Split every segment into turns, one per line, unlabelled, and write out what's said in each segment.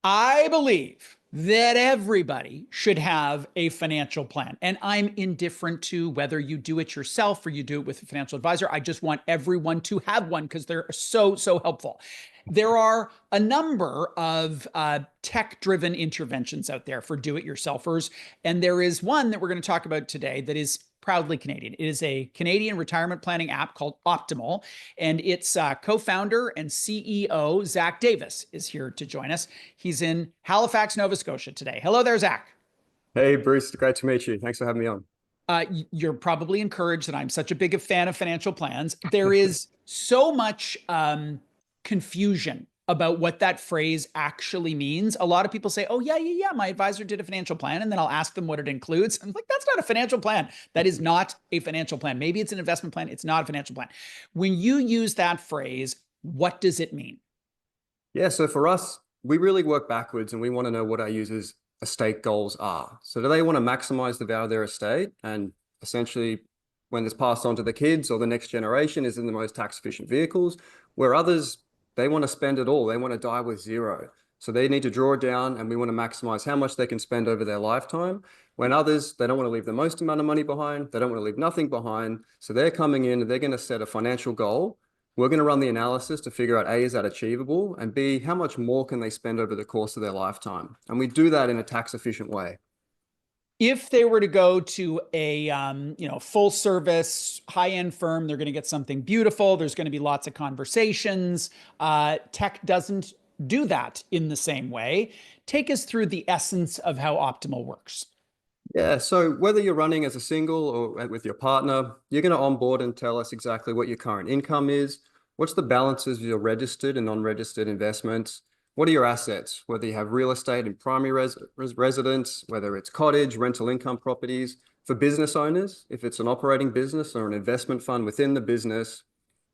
I believe that everybody should have a financial plan. And I'm indifferent to whether you do it yourself or you do it with a financial advisor. I just want everyone to have one because they're so helpful. There are a number of tech driven interventions out there for do it yourselfers. And there is one that we're going to talk about today that is proudly Canadian. It is a Canadian retirement planning app called Optiml, and its co-founder and CEO Zac Davies is here to join us. He's in Halifax, Nova Scotia today. Hello there, Zac.
Hey, Bruce, great to meet you. Thanks for having me on.
You're probably encouraged that I'm such a big fan of financial plans. There is so much confusion about what that phrase actually means. A lot of people say, oh, yeah, my advisor did a financial plan. And then I'll ask them what it includes. I'm like, that's not a financial plan. That is not a financial plan. Maybe it's an investment plan. It's not a financial plan. When you use that phrase, what does it mean?
Yeah, so for us, we really work backwards and we want to know what our users' estate goals are. So do they want to maximize the value of their estate? And essentially, when it's passed on to the kids or the next generation, is in the most tax efficient vehicles, where others, they want to spend it all. They want to die with zero. So they need to draw it down and we want to maximize how much they can spend over their lifetime. When others, they don't want to leave the most amount of money behind. They don't want to leave nothing behind. So they're coming in and they're going to set a financial goal. We're going to run the analysis to figure out A, is that achievable? And B, how much more can they spend over the course of their lifetime? And we do that in a tax efficient way.
If they were to go to a full service high end firm, they're going to get something beautiful. There's going to be lots of conversations. Tech doesn't do that in the same way. Take us through the essence of how Optiml works.
Yeah, so whether you're running as a single or with your partner, you're going to onboard and tell us exactly what your current income is, what's the balances of your registered and non-registered investments, what are your assets, whether you have real estate and primary residence, whether it's cottage, rental income properties. For business owners, if it's an operating business or an investment fund within the business,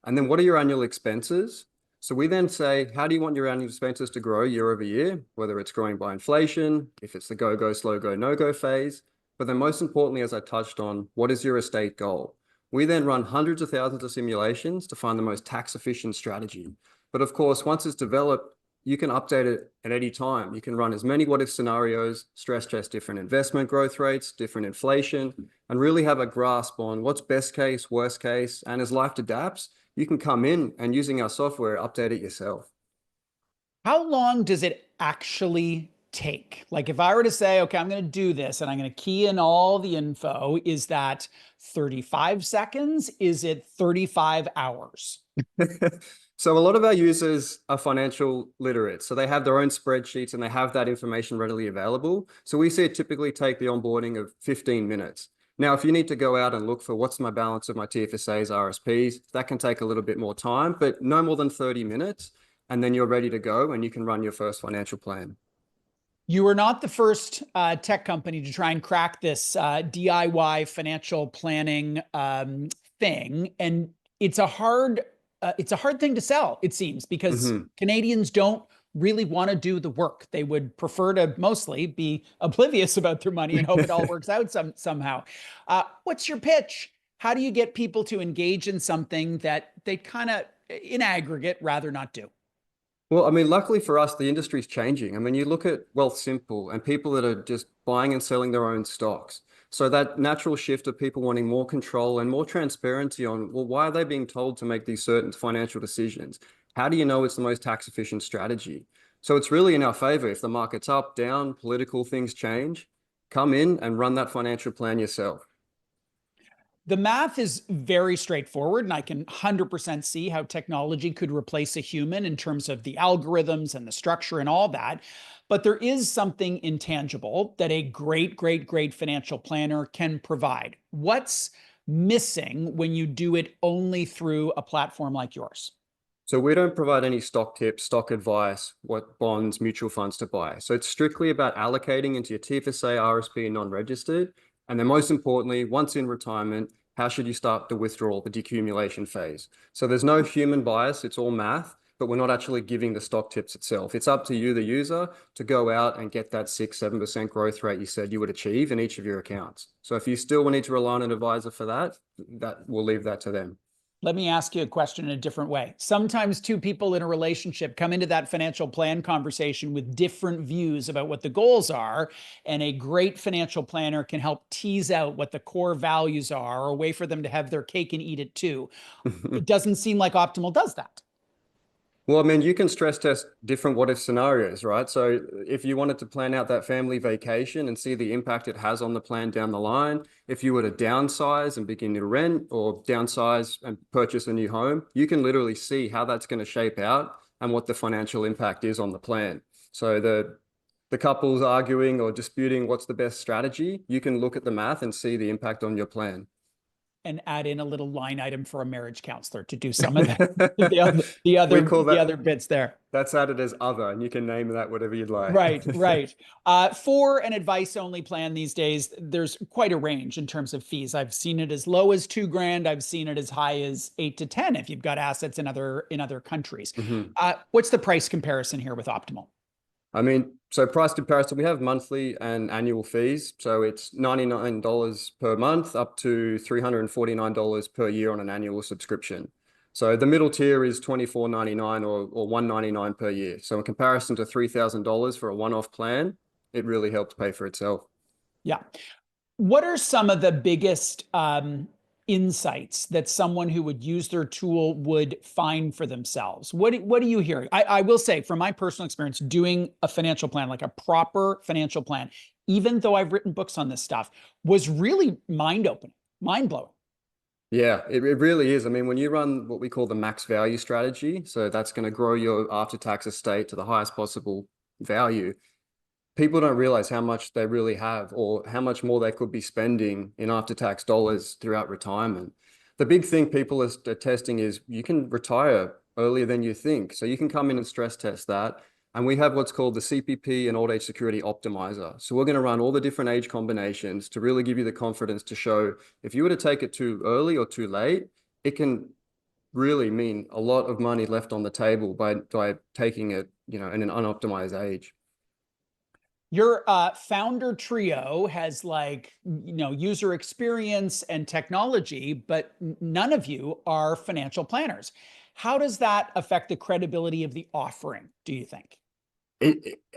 and then what are your annual expenses? So we then say, how do you want your annual expenses to grow year over year, whether it's growing by inflation, if it's the go, slow go, no go phase. But then most importantly, as I touched on, what is your estate goal? We then run hundreds of thousands of simulations to find the most tax efficient strategy. But of course, once it's developed, you can update it at any time. You can run as many what if scenarios, stress test different investment growth rates, different inflation, and really have a grasp on what's best case, worst case, and as life adapts, you can come in and using our software, update it yourself.
How long does it actually take? Like if I were to say, okay, I'm going to do this and I'm going to key in all the info, is that 35 seconds? Is it 35 hours?
So a lot of our users are financial literate. So they have their own spreadsheets and they have that information readily available. So we see it typically take the onboarding of 15 minutes. Now, if you need to go out and look for what's my balance of my TFSAs, RSPs, that can take a little bit more time, but no more than 30 minutes. And then you're ready to go and you can run your first financial plan.
You are not the first tech company to try and crack this DIY financial planning thing, and it's a hard thing to sell. It seems because Canadians don't really want to do the work. They would prefer to mostly be oblivious about their money and hope it all works out somehow. What's your pitch? How do you get people to engage in something that they kind of, in aggregate, rather not do?
Well, I mean, luckily for us, the industry's changing. I mean, you look at Wealth Simple and people that are just buying and selling their own stocks. So that natural shift of people wanting more control and more transparency on, well, why are they being told to make these certain financial decisions? How do you know it's the most tax efficient strategy? So it's really in our favor. If the market's up, down, political things change, come in and run that financial plan yourself.
The math is very straightforward, and I can 100% see how technology could replace a human in terms of the algorithms and the structure and all that. But there is something intangible that a great financial planner can provide. What's missing when you do it only through a platform like yours?
So we don't provide any stock tips, stock advice, what bonds, mutual funds to buy. So it's strictly about allocating into your TFSA, RSP, and non-registered. And then most importantly, once in retirement, how should you start the withdrawal, the decumulation phase? So there's no human bias, it's all math, but we're not actually giving the stock tips itself. It's up to you, the user, to go out and get that 6-7% growth rate you said you would achieve in each of your accounts. So if you still need to rely on an advisor for that, we'll leave that to them.
Let me ask you a question in a different way. Sometimes two people in a relationship come into that financial plan conversation with different views about what the goals are, and a great financial planner can help tease out what the core values are, or a way for them to have their cake and eat it too. It doesn't seem like Optiml does that.
Well, I mean, you can stress test different what if scenarios, right? So if you wanted to plan out that family vacation and see the impact it has on the plan down the line, if you were to downsize and begin to rent or downsize and purchase a new home, you can literally see how that's going to shape out and what the financial impact is on the plan. So the couples arguing or disputing what's the best strategy, you can look at the math and see the impact on your plan.
And add in a little line item for a marriage counselor to do some of the other
We call
the
that,
other bits there.
that's added as other, and you can name that whatever you'd like.
Right, right. For an advice only plan these days, there's quite a range in terms of fees. I've seen it as low as 2 grand. I've seen it as high as 8 to 10 if you've got assets in other countries.
Mhm.
What's the price comparison here with Optiml?
I mean, so price comparison, we have monthly and annual fees. So it's $99 per month up to $349 per year on an annual subscription. So the middle tier is $24.99 or $199 per year. So in comparison to $3,000 for a one-off plan, it really helps pay for itself.
Yeah. What are some of the biggest insights that someone who would use their tool would find for themselves? What are you hearing? I will say, from my personal experience, doing a financial plan, like a proper financial plan, even though I've written books on this stuff, was really mind-opening, mind-blowing.
Yeah, it really is. I mean, when you run what we call the max value strategy, so that's going to grow your after-tax estate to the highest possible value, people don't realize how much they really have or how much more they could be spending in after-tax dollars throughout retirement. The big thing people are testing is you can retire earlier than you think. So you can come in and stress test that. And we have what's called the CPP and Old Age Security Optimizer. So we're going to run all the different age combinations to really give you the confidence to show if you were to take it too early or too late, it can really mean a lot of money left on the table by taking it, in an unoptimized age.
Your founder trio has user experience and technology, but none of you are financial planners. How does that affect the credibility of the offering, do you think?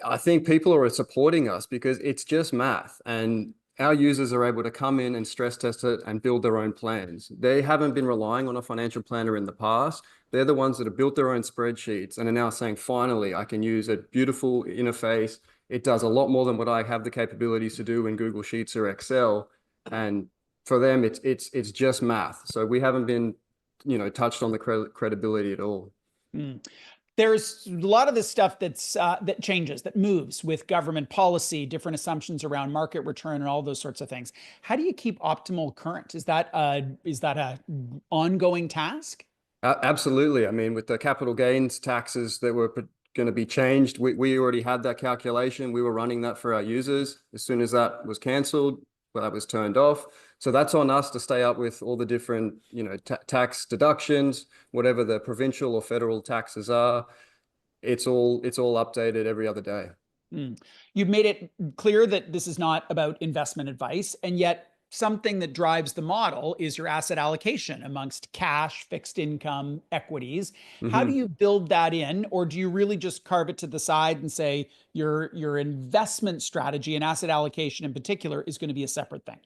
I think people are supporting us because it's just math, and our users are able to come in and stress test it and build their own plans. They haven't been relying on a financial planner in the past. They're the ones that have built their own spreadsheets and are now saying, finally, I can use a beautiful interface. It does a lot more than what I have the capabilities to do in Google Sheets or Excel. And for them, it's just math. So we haven't been, touched on the credibility at all.
Mm. There's a lot of this stuff that changes, that moves with government policy, different assumptions around market return, and all those sorts of things. How do you keep Optiml current? Is that a ongoing task?
Absolutely. I mean, with the capital gains taxes that were going to be changed, we already had that calculation. We were running that for our users. As soon as that was cancelled, well, that was turned off. So that's on us to stay up with all the different, tax deductions, whatever the provincial or federal taxes are. It's all updated every other day.
Mm. You've made it clear that this is not about investment advice, and yet something that drives the model is your asset allocation amongst cash, fixed income, equities. How do
Mm-hmm.
you build that in, or do you really just carve it to the side and say your investment strategy and asset allocation in particular is going to be a separate thing?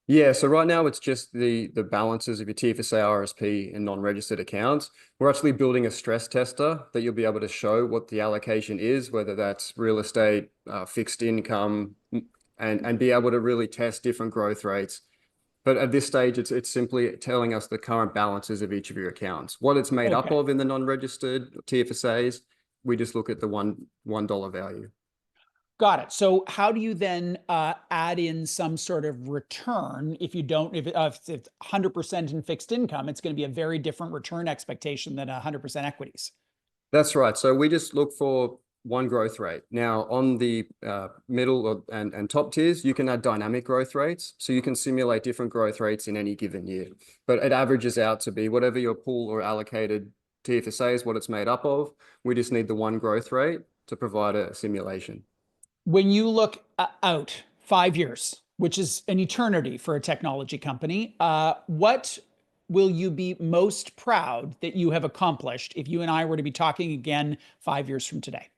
Yeah, so right now it's just the balances of your TFSA, RSP, and non-registered accounts. We're actually building a stress tester that you'll be able to show what the allocation is, whether that's real estate, fixed income, and be able to really test different growth rates. But at this stage, it's simply telling us the current balances of each of your accounts. What it's made up
Okay.
of in the non-registered TFSAs, we just look at the $1 value.
Got it. So how do you then add in some sort of return if you don't, if it's 100% in fixed income, it's going to be a very different return expectation than 100% equities.
That's right. So we just look for one growth rate. Now, on the middle and top tiers, you can add dynamic growth rates. So you can simulate different growth rates in any given year. But it averages out to be whatever your pool or allocated TFSA is, what it's made up of. We just need the one growth rate to provide a simulation.
When you look out 5 years, which is an eternity for a technology company, what will you be most proud that you have accomplished if you and I were to be talking again 5 years from today?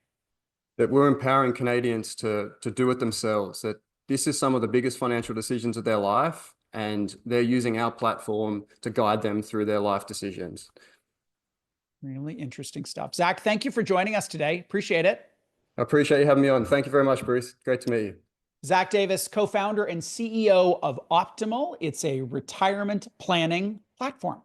That we're empowering Canadians to do it themselves, that this is some of the biggest financial decisions of their life, and they're using our platform to guide them through their life decisions.
Really interesting stuff. Zac, thank you for joining us today. Appreciate it.
I appreciate you having me on. Thank you very much, Bruce. Great to meet you.
Zac Davies, co-founder and CEO of Optiml. It's a retirement planning platform.